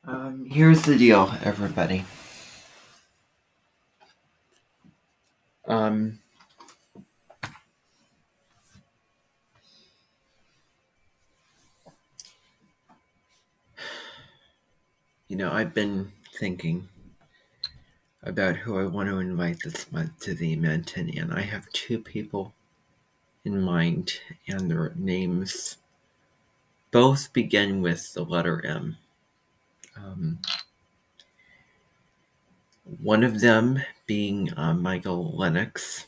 Here's the deal, everybody. Um, I've been thinking about who I want to invite this month to the Amenten, and I have two people in mind, and their names both begin with the letter M. One of them being Michael Lennox,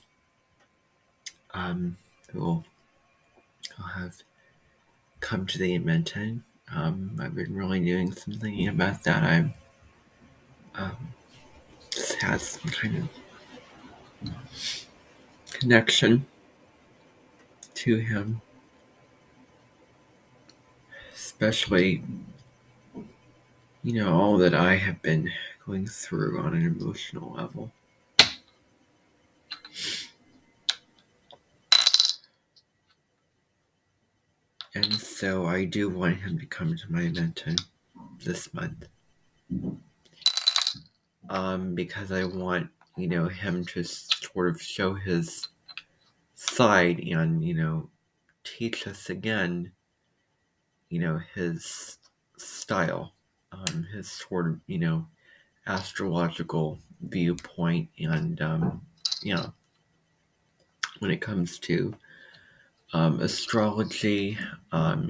who will have come to the Amenten. I've been really doing some thinking about that. I've just had some kind of connection to him, especially, all that I have been going through on an emotional level. And so I do want him to come to my Amenten this month. Because I want, him to sort of show his side and, teach us again, his style, his sort of, astrological viewpoint, and, when it comes to astrology,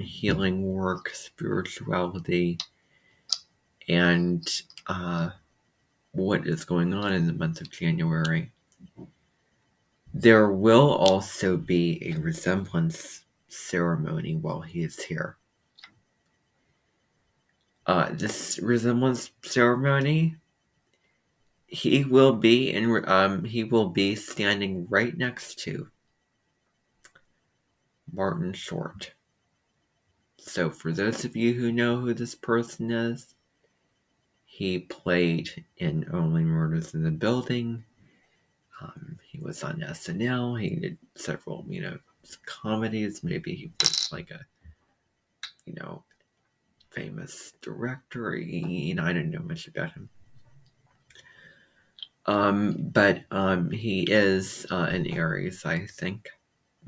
healing work, spirituality, and what is going on in the month of January. There will also be a resemblance ceremony while he is here. This resemblance ceremony, he will be standing right next to Martin Short. So for those of you who know who this person is, he played in Only Murders in the Building. He was on SNL. He did several, comedies. Maybe he was like a, famous director. I don't know much about him. But he is an Aries, I think.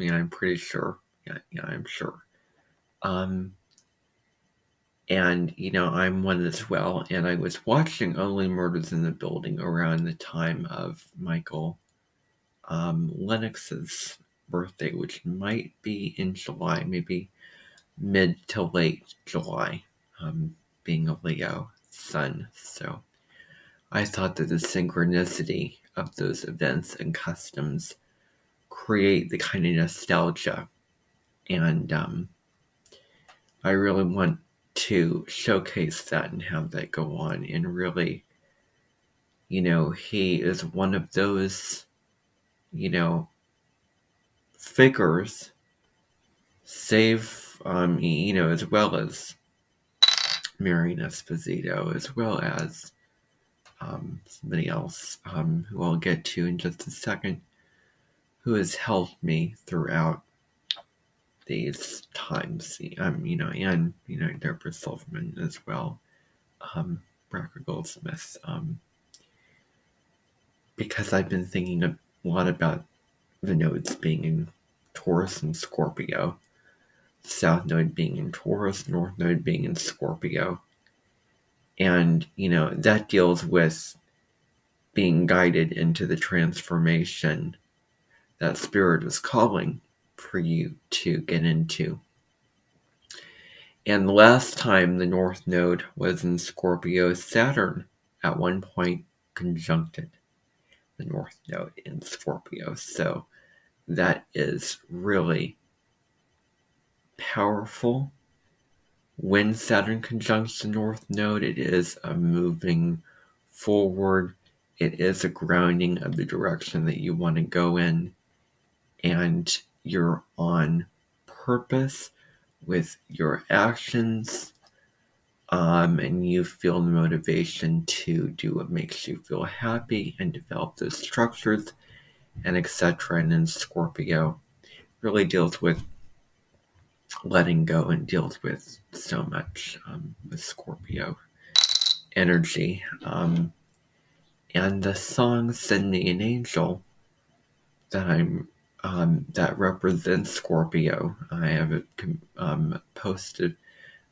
I'm pretty sure. Yeah, I'm sure. And, I'm one as well. And I was watching Only Murders in the Building around the time of Michael Lennox's birthday, which might be in July, maybe mid to late July, being a Leo sun. So I thought that the synchronicity of those events and customs create the kind of nostalgia. And I really want to showcase that and have that go on. And really, he is one of those, figures, as well as Marian Esposito, as well as somebody else who I'll get to in just a second, who has helped me throughout these times, and, Deborah Silverman as well, Bracker Goldsmith, because I've been thinking a lot about the nodes being in Taurus and Scorpio, South Node being in Taurus, North Node being in Scorpio, and, that deals with being guided into the transformation that Spirit is calling for you to get into. And the last time the North Node was in Scorpio, Saturn at one point conjuncted the North Node in Scorpio. So that is really powerful. When Saturn conjuncts the North Node, it is a moving forward. It is a grounding of the direction that you want to go in. And you're on purpose with your actions, and you feel the motivation to do what makes you feel happy and develop those structures, and etc. And then Scorpio really deals with letting go and deals with so much with Scorpio. energy. And the song "Send Me an Angel" that represents Scorpio. I have it posted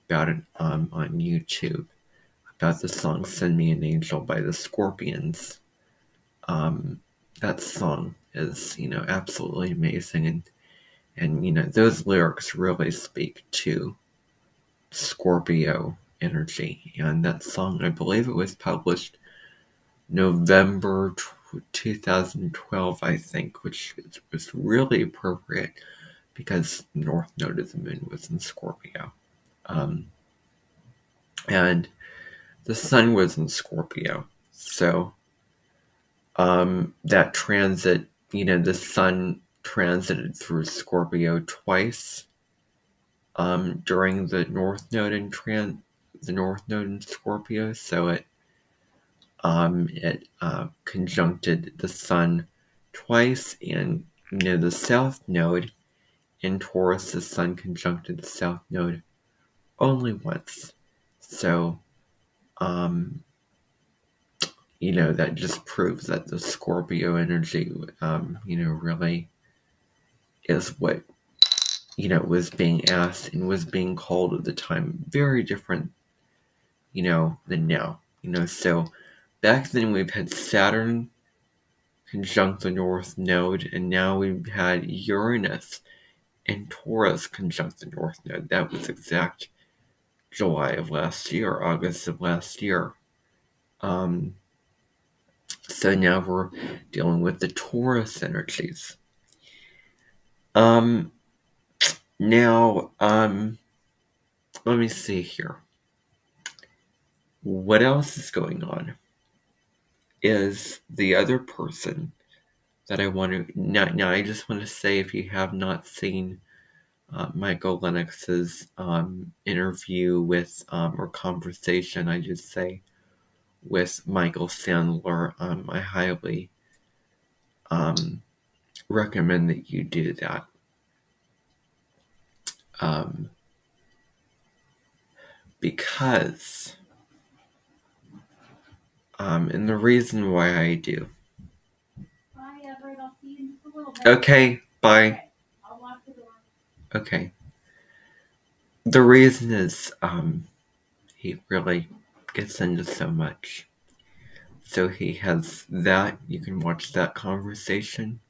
about it on YouTube, about the song "Send Me an Angel" by the Scorpions. That song is, absolutely amazing, and those lyrics really speak to Scorpio energy. And that song, I believe it was published November 2012, I think, which was really appropriate because North Node of the Moon was in Scorpio. And the Sun was in Scorpio. So that transit, the Sun transited through Scorpio twice during the North Node in Scorpio. So it conjuncted the Sun twice, and the South Node in Taurus, the Sun conjuncted the South Node only once. So, that just proves that the Scorpio energy, really is what, was being asked and was being called at the time. Very different, than now. So back then we've had Saturn conjunct the North Node, and now we've had Uranus and Taurus conjunct the North Node. That was exact July of last year, August of last year. So now we're dealing with the Taurus energies. Now, let me see here. What else is going on is the other person that I want to... Now I just want to say, if you have not seen Michael Lennox's interview with, or conversation, I just say, with Michael Sandler, I highly recommend that you do that. Because, and the reason why I do. Bye, Everett. I'll see you in just a little bit. Okay, bye. Okay. I'll lock the door. Okay. The reason is, he really gets into so much. So he has that, you can watch that conversation.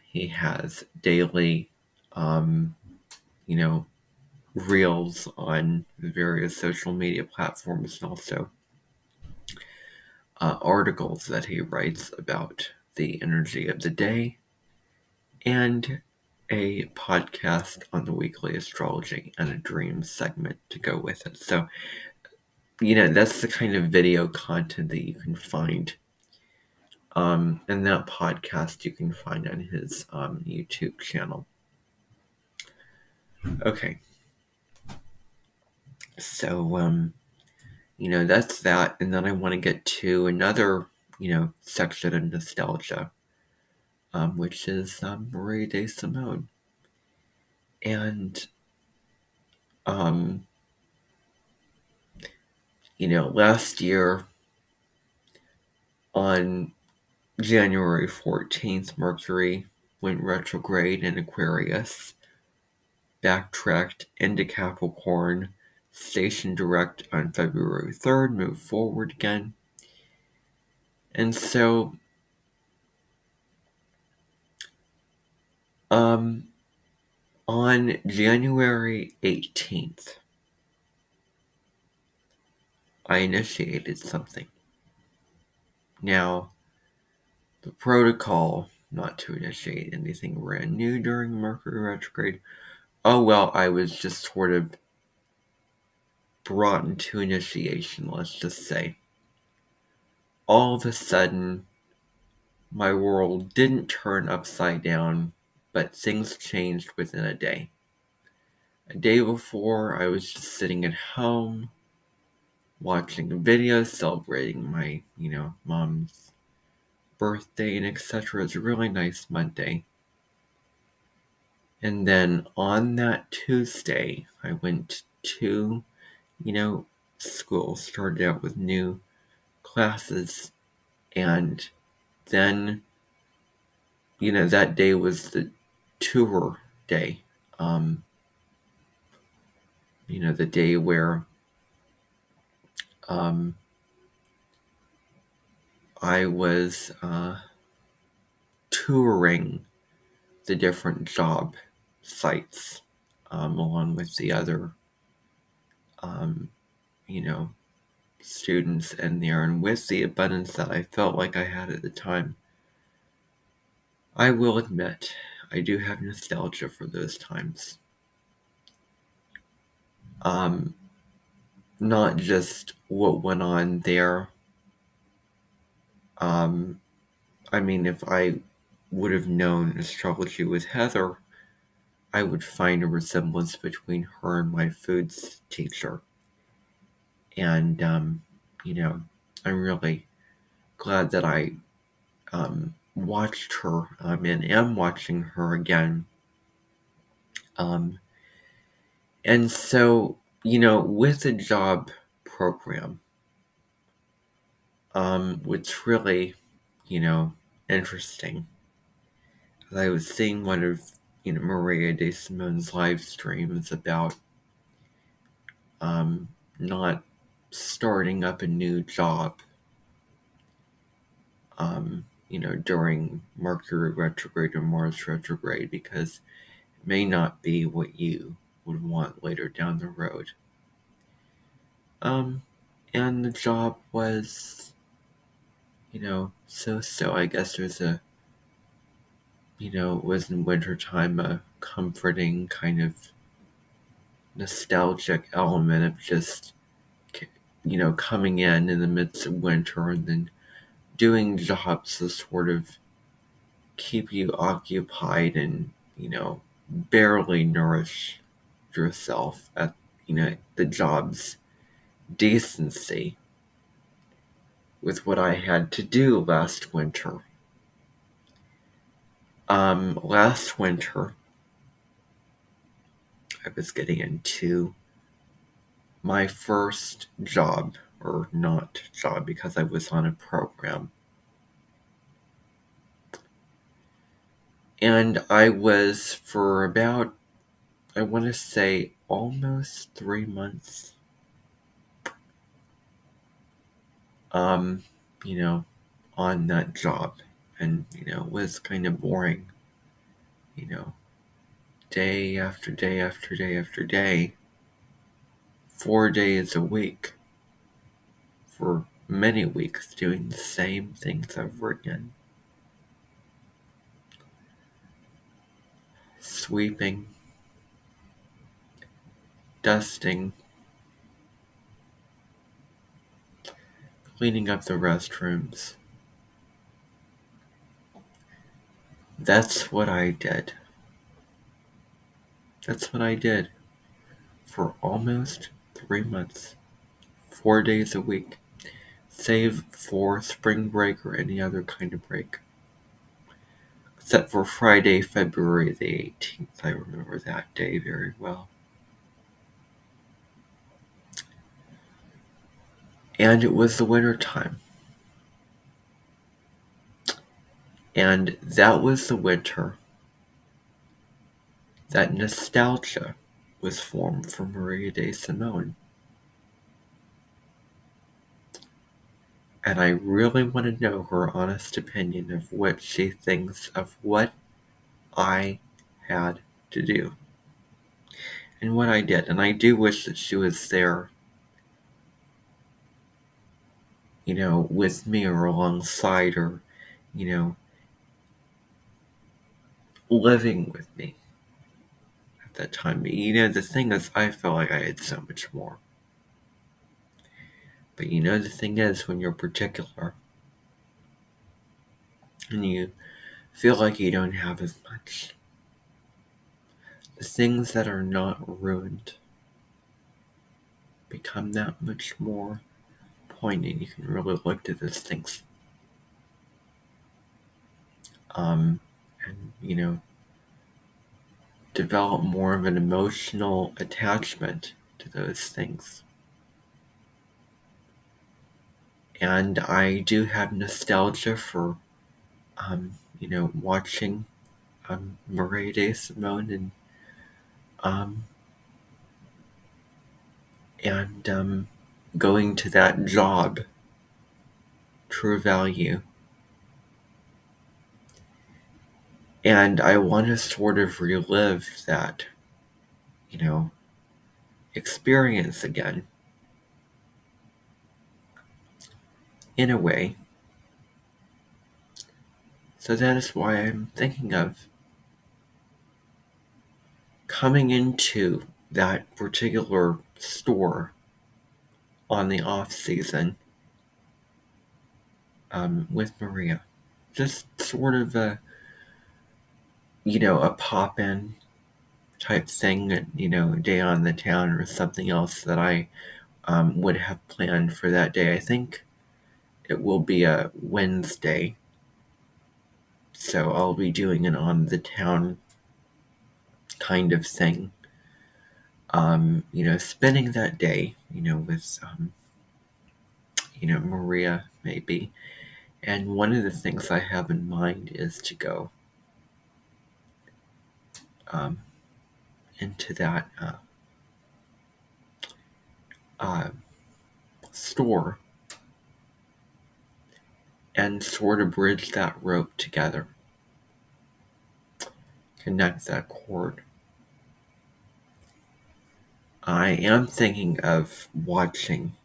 He has daily, reels on various social media platforms, and also articles that he writes about the energy of the day, and a podcast on the weekly astrology and a dream segment to go with it. So, that's the kind of video content that you can find. And that podcast you can find on his YouTube channel. Okay. So, that's that. And then I want to get to another, section of nostalgia, which is Maria de Simone. And, last year on January 14th, Mercury went retrograde in Aquarius, backtracked into Capricorn, stationed direct on February 3rd, moved forward again. And so, on January 18th, I initiated something. Now, the protocol not to initiate anything brand new during Mercury retrograde, I was just sort of brought into initiation, let's just say. All of a sudden, my world didn't turn upside down, but things changed within a day. A day before, I was just sitting at home, watching videos, celebrating my, mom's birthday and etc. It was a really nice Monday. And then on that Tuesday, I went to, school. Started out with new classes, and then, that day was the tour day. The day where I was touring the different job sites, along with the other, you know, students in there, and with the abundance that I felt like I had at the time, I will admit I do have nostalgia for those times. Not just what went on there. If I would have known astrology with Heather, I would find a resemblance between her and my foods teacher. And, I'm really glad that I watched her, and am watching her again. And so, with the job program, what's really, interesting, as I was seeing one of, Maria de Simone's live streams about not starting up a new job, during Mercury retrograde or Mars retrograde, because it may not be what you would want later down the road. And the job was, so. I guess there's a, it was in wintertime, a comforting kind of nostalgic element of just, coming in the midst of winter and then doing jobs to sort of keep you occupied and, barely nourish yourself at, the job's decency with what I had to do last winter. Last winter, I was getting into my first job, or not job, because I was on a program. And I was for about, I want to say, almost 3 months, on that job. And, it was kind of boring, day after day after day after day, 4 days a week, for many weeks, doing the same things over again. Sweeping, dusting, cleaning up the restrooms. That's what I did. That's what I did for almost 3 months, 4 days a week, save for spring break or any other kind of break. Except for Friday, February the 18th. I remember that day very well. And it was the winter time. And that was the winter that nostalgia was formed for Maria de Simone. And I really want to know her honest opinion of what she thinks of what I had to do and what I did. And I do wish that she was there, with me or alongside, or, living with me at that time. The thing is, I felt like I had so much more. But the thing is, when you're particular and you feel like you don't have as much, the things that are not ruined become that much more poignant. You can really look at those things. And, develop more of an emotional attachment to those things. And I do have nostalgia for, watching Marie de Simone um, and going to that job, True Value. And I want to sort of relive that, experience again, in a way. So that is why I'm thinking of coming into that particular store on the off season with Maria. Just sort of a pop in type thing, a day on the town or something else that I would have planned for that day. I think it will be a Wednesday, so I'll be doing an on the town kind of thing. Spending that day, with, Maria maybe. And one of the things I have in mind is to go um, into that uh, store and sort of bridge that rope together, connect that cord. I am thinking of watching,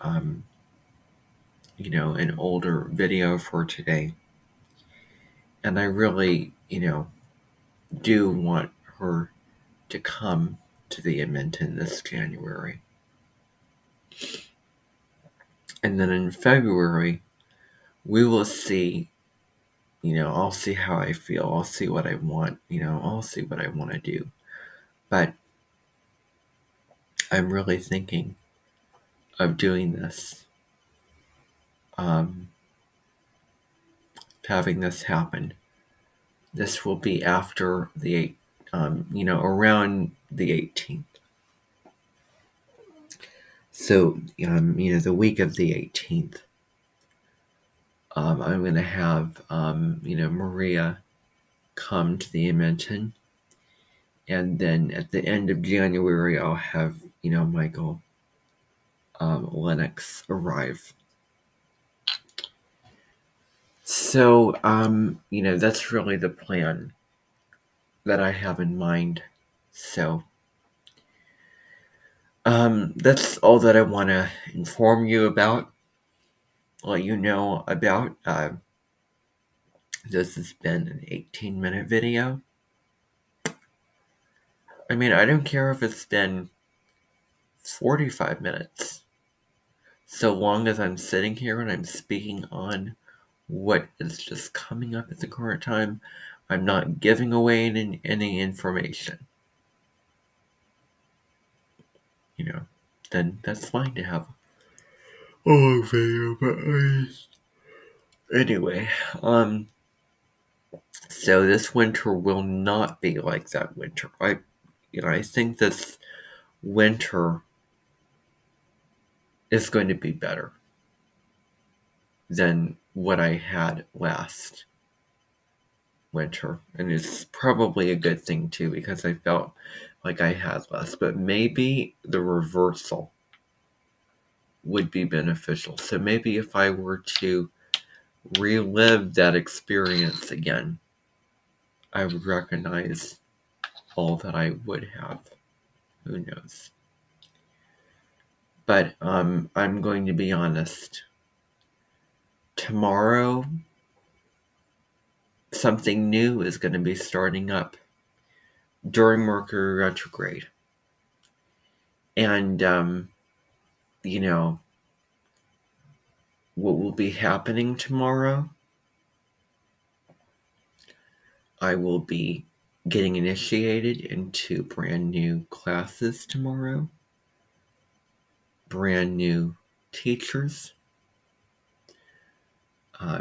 an older video for today. And I really, do want her to come to the Amenten this January. And then in February, we will see, I'll see how I feel. I'll see what I want, I'll see what I want to do. But I'm really thinking of doing this, having this happen. This will be after the, around the 18th. So, the week of the 18th, I'm going to have, Maria come to the Amenten. And then at the end of January, I'll have, Michael Lennox arrive. So, that's really the plan that I have in mind. So, that's all that I want to inform you about, let you know about. This has been an 18-minute video. I mean, I don't care if it's been 45 minutes. So long as I'm sitting here and I'm speaking on what is just coming up at the current time, I'm not giving away any information. Then that's fine to have a long video, but anyway, so this winter will not be like that winter. I think this winter is going to be better than what I had last winter. And it's probably a good thing too, because I felt like I had less. But maybe the reversal would be beneficial. So maybe if I were to relive that experience again, I would recognize all that I would have. Who knows? But I'm going to be honest. Tomorrow, something new is going to be starting up during Mercury retrograde. And, what will be happening tomorrow, I will be getting initiated into brand new classes tomorrow, brand new teachers,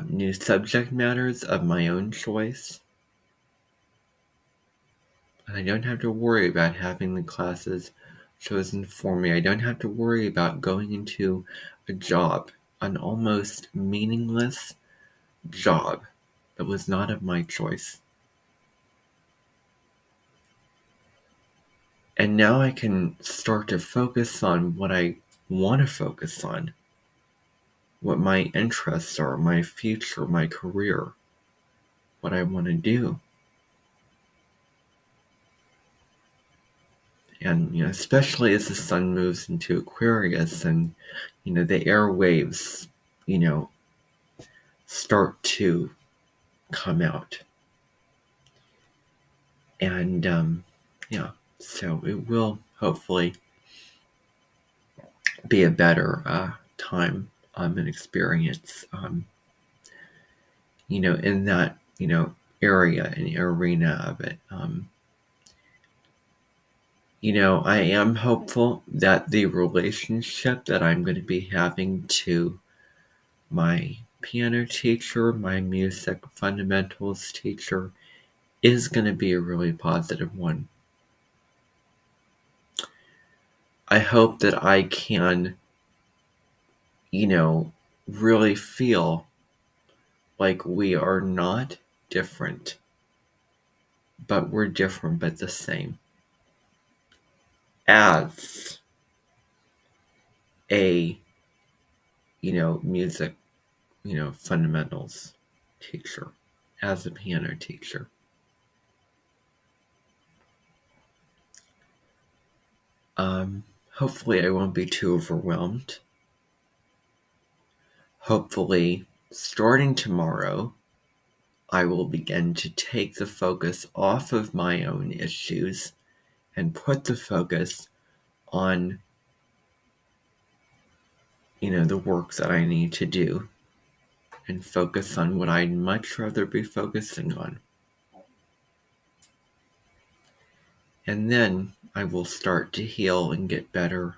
new subject matters of my own choice. And I don't have to worry about having the classes chosen for me. I don't have to worry about going into a job. an almost meaningless job that was not of my choice. And now I can start to focus on what I want to focus on, what my interests are, my future, my career, what I want to do. And especially as the sun moves into Aquarius and the airwaves start to come out. And so it will hopefully be a better time and experience in that area and arena of it. I am hopeful that the relationship that I'm going to be having to my piano teacher, my music fundamentals teacher, is going to be a really positive one. I hope that I can, really feel like we are not different, but we're different but the same. As a, music, fundamentals teacher, as a piano teacher. Hopefully I won't be too overwhelmed. Hopefully, starting tomorrow, I will begin to take the focus off of my own issues and put the focus on, the work that I need to do and focus on what I'd much rather be focusing on. And then I will start to heal and get better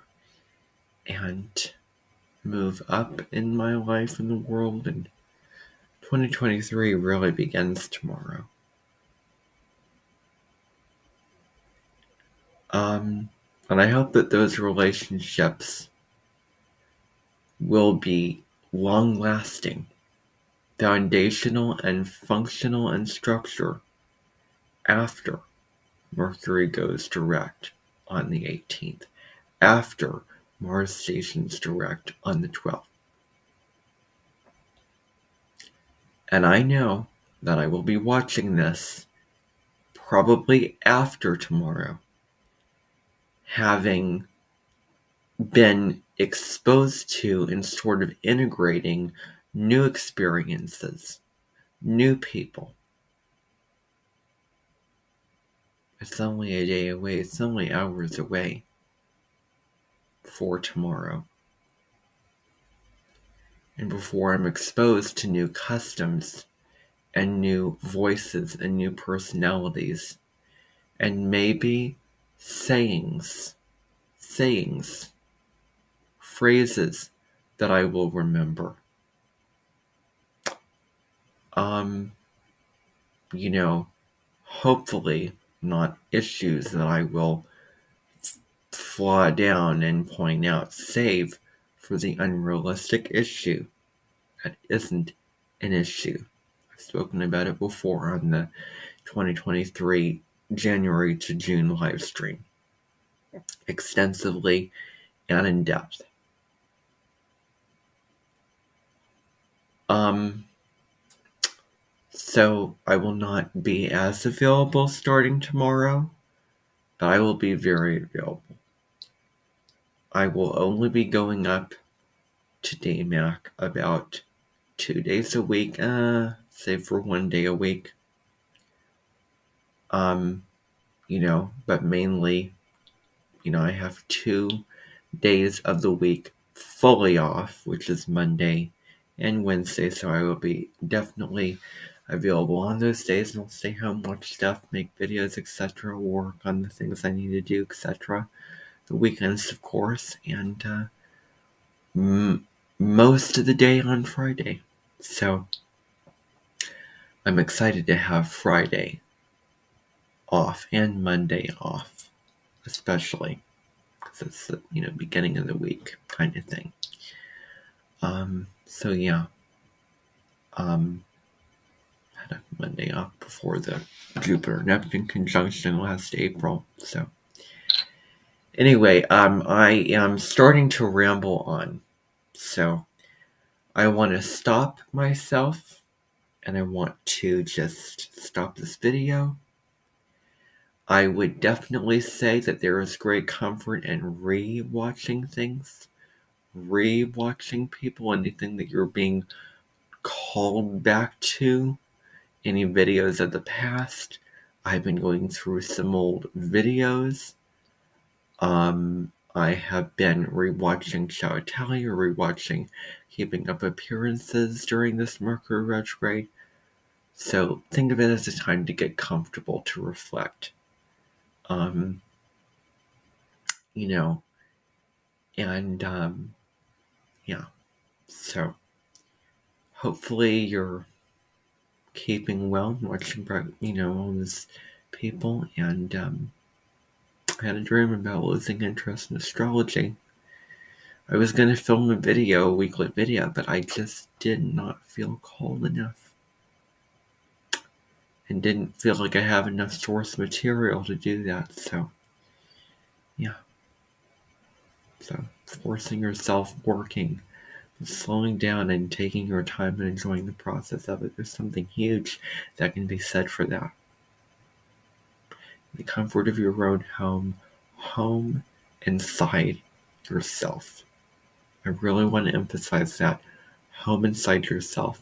and move up in my life in the world, and 2023 really begins tomorrow. And I hope that those relationships will be long-lasting, foundational and functional in structure after Mercury goes direct on the 18th, after Mars stations direct on the 12th. And I know that I will be watching this probably after tomorrow, having been exposed to and sort of integrating new experiences, new people. It's only a day away, it's only hours away for tomorrow. And before I'm exposed to new customs and new voices and new personalities, and maybe sayings, phrases that I will remember. Hopefully not issues that I will flaw down and point out, save for the unrealistic issue that isn't an issue. I've spoken about it before on the 2023 January to June live stream, extensively and in depth. So I will not be as available starting tomorrow, but I will be very available. I will only be going up to DMAC about 2 days a week, say for 1 day a week. But mainly, I have 2 days of the week fully off, which is Monday and Wednesday, so I will be definitely available on those days, and I'll stay home, watch stuff, make videos, etc., work on the things I need to do, etc. The weekends, of course, and most of the day on Friday. So I'm excited to have Friday off and Monday off, especially because it's the beginning of the week kind of thing. So yeah, had a Monday off before the Jupiter-Neptune conjunction last April. So anyway, I am starting to ramble on. So I want to stop myself and I want to just stop this video. I would definitely say that there is great comfort in re-watching things, re-watching people, anything that you're being called back to, any videos of the past. I've been going through some old videos. I have been rewatching Shall I Tell You, rewatching Keeping Up Appearances during this Mercury retrograde. So think of it as a time to get comfortable, to reflect. You know, and yeah. So hopefully you're keeping well, watching, all these people, and I had a dream about losing interest in astrology. I was going to film a weekly video, but I just did not feel called enough. And didn't feel like I have enough source material to do that, so yeah. So forcing yourself, working, slowing down and taking your time and enjoying the process of it, there's something huge that can be said for that. The comfort of your own home inside yourself. I really want to emphasize that. Home inside yourself.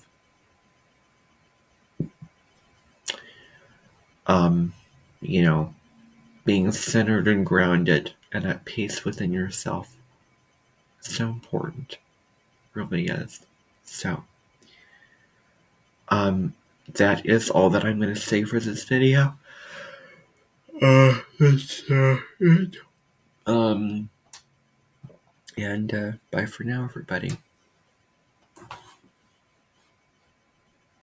Being centered and grounded and at peace within yourself. So important. Really is. So, that is all that I'm going to say for this video. That's it. And bye for now, everybody.